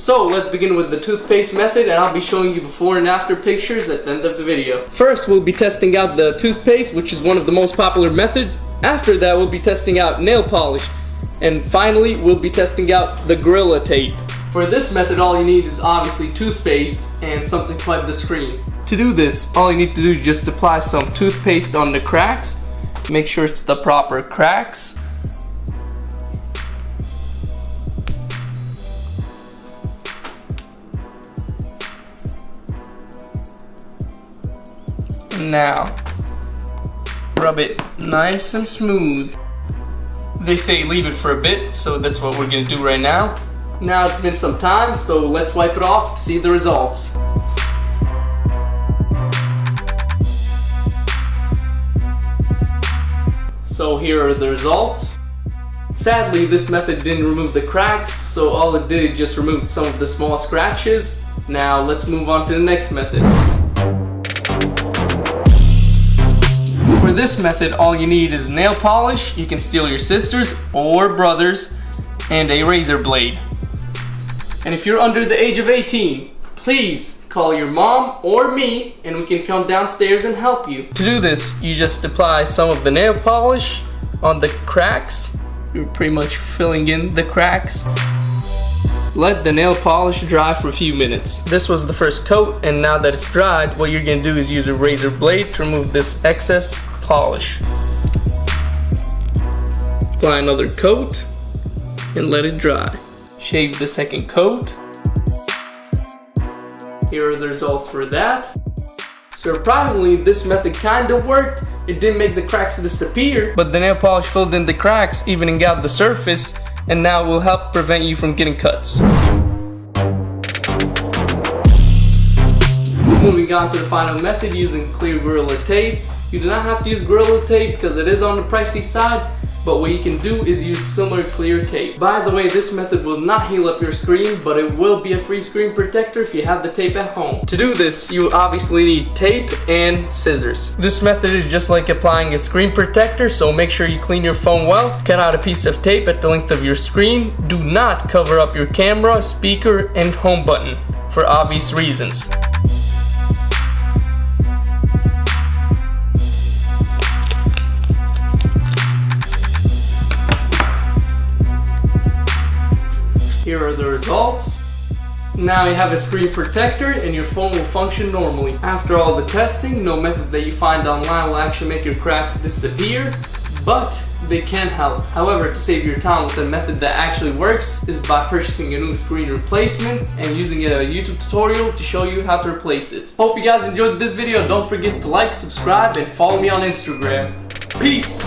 So let's begin with the toothpaste method, and I'll be showing you before and after pictures at the end of the video. First, we'll be testing out the toothpaste, which is one of the most popular methods. After that, we'll be testing out nail polish. And finally, we'll be testing out the Gorilla Tape. For this method, all you need is obviously toothpaste and something to wipe the screen. To do this, all you need to do is just apply some toothpaste on the cracks. Make sure it's the proper cracks. Now, rub it nice and smooth. They say leave it for a bit, so that's what we're gonna do right now. Now it's been some time, so let's wipe it off to see the results. So here are the results. Sadly, this method didn't remove the cracks, so all it did just removed some of the small scratches. Now let's move on to the next method. For this method, all you need is nail polish. You can steal your sister's or brother's, and a razor blade. And if you're under the age of 18, please call your mom or me and we can come downstairs and help you. To do this, you just apply some of the nail polish on the cracks. You're pretty much filling in the cracks. Let the nail polish dry for a few minutes. This was the first coat, and now that it's dried, what you're gonna do is use a razor blade to remove this excess polish. Apply another coat and let it dry. Shave the second coat. Here are the results for that. Surprisingly, this method kinda worked. It didn't make the cracks disappear, but the nail polish filled in the cracks, evening out the surface, and now it will help prevent you from getting cuts. Moving on to the final method, using clear Gorilla Tape. You do not have to use Gorilla Tape because it is on the pricey side, but what you can do is use similar clear tape. By the way, this method will not heal up your screen, but it will be a free screen protector if you have the tape at home. To do this, you obviously need tape and scissors. This method is just like applying a screen protector, so make sure you clean your phone well. Cut out a piece of tape at the length of your screen. Do not cover up your camera, speaker, and home button for obvious reasons. Here are the results. Now you have a screen protector and your phone will function normally. After all the testing, no method that you find online will actually make your cracks disappear, but they can help. However, to save your time, the method that actually works is by purchasing a new screen replacement and using a YouTube tutorial to show you how to replace it. Hope you guys enjoyed this video. Don't forget to like, subscribe, and follow me on Instagram. Peace!